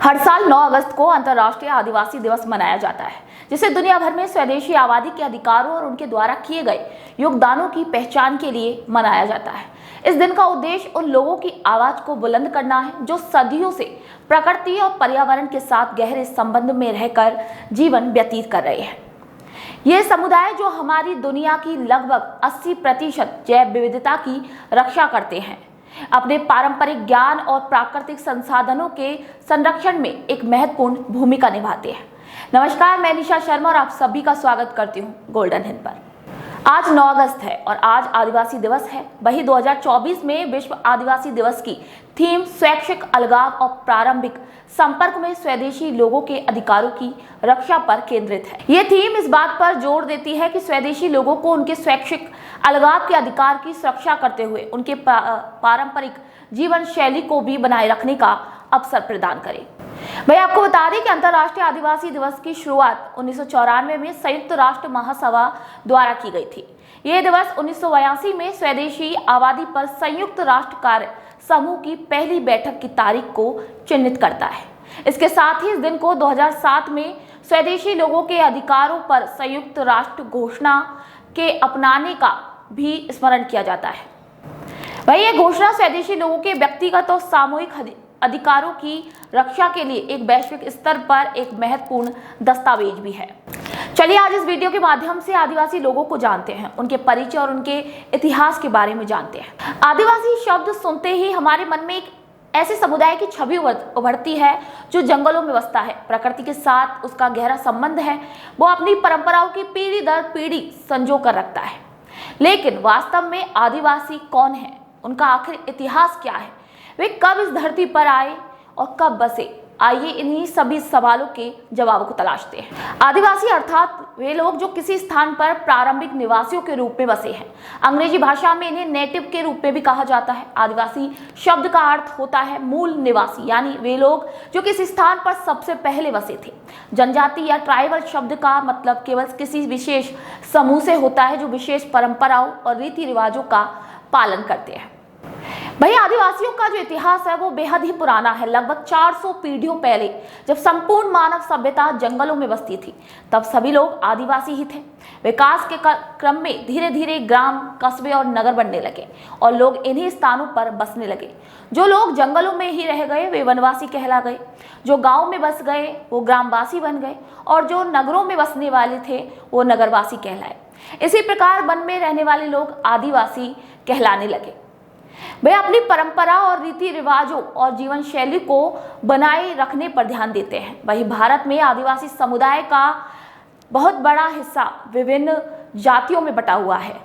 हर साल 9 अगस्त को अंतर्राष्ट्रीय आदिवासी दिवस मनाया जाता है, जिसे दुनिया भर में स्वदेशी आबादी के अधिकारों और उनके द्वारा किए गए योगदानों की पहचान के लिए मनाया जाता है। इस दिन का उद्देश्य उन लोगों की आवाज को बुलंद करना है जो सदियों से प्रकृति और पर्यावरण के साथ गहरे संबंध में रहकर जीवन व्यतीत कर रहे हैं। ये समुदाय जो हमारी दुनिया की लगभग 80% जैव विविधता की रक्षा करते हैं, अपने पारंपरिक ज्ञान और प्राकृतिक संसाधनों के संरक्षण में एक महत्वपूर्ण भूमिका निभाते हैं। नमस्कार, मैं निशा शर्मा और आप सभी का स्वागत करती हूँ गोल्डन हिंद पर। आज 9 अगस्त है और आज आदिवासी दिवस है। वही 2024 में विश्व आदिवासी दिवस की थीम स्वैच्छिक अलगाव और प्रारंभिक संपर्क में स्वदेशी लोगों के अधिकारों की रक्षा पर केंद्रित है। ये थीम इस बात पर जोर देती है कि स्वदेशी लोगों को उनके स्वैच्छिक अलगाव के अधिकार की सुरक्षा करते हुए उनके पारंपरिक जीवन शैली को भी बनाए रखने का अवसर प्रदान करें। भाई आपको बता दें कि अंतर्राष्ट्रीय आदिवासी दिवस की शुरुआत 1994 में संयुक्त राष्ट्र महासभा द्वारा की गई थी। यह दिवस 1982 में स्वदेशी आबादी पर संयुक्त राष्ट्र कार्य समूह की पहली बैठक की तारीख को चिन्हित करता है। इसके साथ ही इस दिन को 2007 में स्वदेशी लोगों के अधिकारों पर संयुक्त राष्ट्र घोषणा के अपनाने का भी स्मरण किया जाता है। वही यह घोषणा स्वदेशी लोगों के व्यक्तिगत और सामूहिक अधिकारों की रक्षा के लिए एक वैश्विक स्तर पर एक महत्वपूर्ण दस्तावेज भी है। चलिए आज इस वीडियो के माध्यम से आदिवासी लोगों को जानते हैं, उनके परिचय और उनके इतिहास के बारे में जानते हैं। आदिवासी शब्द सुनते ही हमारे मन में एक ऐसे समुदाय की छवि उभरती है जो जंगलों में बसता है, प्रकृति के साथ उसका गहरा संबंध है, वो अपनी परंपराओं की पीढ़ी दर पीढ़ी संजो कर रखता है। लेकिन वास्तव में आदिवासी कौन है, उनका आखिर इतिहास क्या है, वे कब इस धरती पर आए और कब बसे? आइए इन्हीं सभी सवालों के जवाब को तलाशते हैं। आदिवासी अर्थात वे लोग जो किसी स्थान पर प्रारंभिक निवासियों के रूप में बसे हैं। अंग्रेजी भाषा में इन्हें नेटिव के रूप में भी कहा जाता है। आदिवासी शब्द का अर्थ होता है मूल निवासी, यानी वे लोग जो किसी स्थान पर सबसे पहले बसे थे। जनजाति या ट्राइबल शब्द का मतलब केवल किसी विशेष समूह से होता है जो विशेष परंपराओं और रीति रिवाजों का पालन करते हैं। भाई आदिवासियों का जो इतिहास है वो बेहद ही पुराना है। लगभग 400 पीढ़ियों पहले जब संपूर्ण मानव सभ्यता जंगलों में बसती थी, तब सभी लोग आदिवासी ही थे। विकास के क्रम में धीरे धीरे ग्राम, कस्बे और नगर बनने लगे और लोग इन्हीं स्थानों पर बसने लगे। जो लोग जंगलों में ही रह गए वे वनवासी कहला गए, जो गाँव में बस गए वो ग्रामवासी बन गए और जो नगरों में बसने वाले थे वो नगरवासी कहलाए। इसी प्रकार वन में रहने वाले लोग आदिवासी कहलाने लगे। वे अपनी परंपरा और रीति रिवाजों और जीवन शैली को बनाए रखने पर ध्यान देते हैं। वही भारत में आदिवासी समुदाय का बहुत बड़ा हिस्सा विभिन्न जातियों में बटा हुआ है।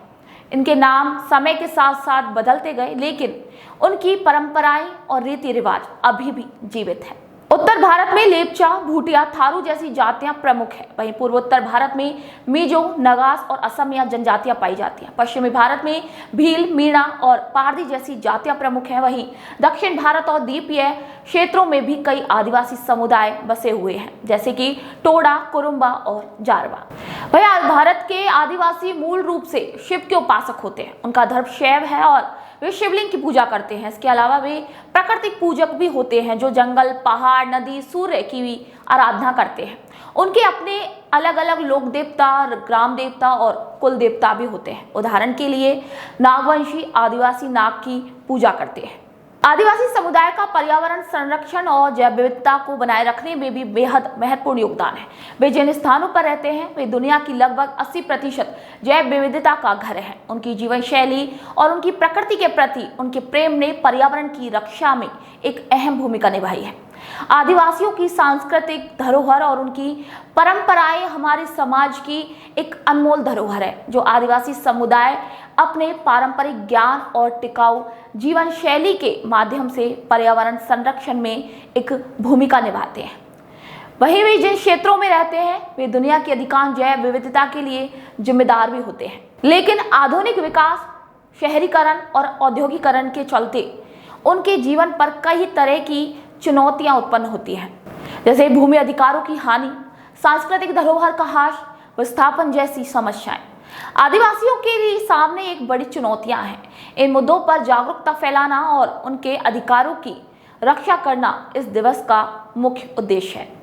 इनके नाम समय के साथ साथ बदलते गए, लेकिन उनकी परंपराएं और रीति रिवाज अभी भी जीवित है। उत्तर भारत में लेपचा, भूटिया, थारू जैसी जातियां प्रमुख हैं। वहीं पूर्वोत्तर भारत में मिजो, नगास और असमिया जनजातियां पाई जाती हैं। पश्चिमी भारत में भील, मीणा और पारधी जैसी जातियां प्रमुख हैं। वहीं दक्षिण भारत और द्वीपीय क्षेत्रों में भी कई आदिवासी समुदाय बसे हुए हैं, जैसे कि टोडा, कुरुम्बा और जारवा। वहीं भारत के आदिवासी मूल रूप से शिव के उपासक होते हैं। उनका धर्म शैव है और वे शिवलिंग की पूजा करते हैं। इसके अलावा वे प्राकृतिक पूजक भी होते हैं जो जंगल, पहाड़, नदी, सूर्य की भी आराधना करते हैं। उनके अपने अलग अलग लोक देवता, ग्राम देवता और कुल देवता भी होते हैं। उदाहरण के लिए नागवंशी आदिवासी नाग की पूजा करते हैं। आदिवासी समुदाय का पर्यावरण संरक्षण और जैव विविधता को बनाए रखने में भी बेहद महत्वपूर्ण योगदान है। वे जिन स्थानों पर रहते हैं वे दुनिया की लगभग 80% जैव विविधता का घर है। उनकी जीवन शैली और उनकी प्रकृति के प्रति उनके प्रेम ने पर्यावरण की रक्षा में एक अहम भूमिका निभाई है। आदिवासियों की सांस्कृतिक धरोहर और उनकी परंपराएं हमारे समाज की एक अनमोल धरोहर है, जो आदिवासी समुदाय अपने पारंपरिक ज्ञान और टिकाऊ जीवन शैली के माध्यम से पर्यावरण संरक्षण में एक भूमिका निभाते हैं। वहीं वे जिन क्षेत्रों में रहते हैं वे दुनिया की अधिकांश जैव विविधता के लिए जिम्मेदार भी होते हैं। लेकिन आधुनिक विकास, शहरीकरण और औद्योगिकरण के चलते उनके जीवन पर कई तरह की चुनौतियां उत्पन्न होती हैं, जैसे भूमि अधिकारों की हानि, सांस्कृतिक धरोहर का ह्रास, विस्थापन जैसी समस्याएं। आदिवासियों के लिए सामने एक बड़ी चुनौतियां हैं। इन मुद्दों पर जागरूकता फैलाना और उनके अधिकारों की रक्षा करना इस दिवस का मुख्य उद्देश्य है।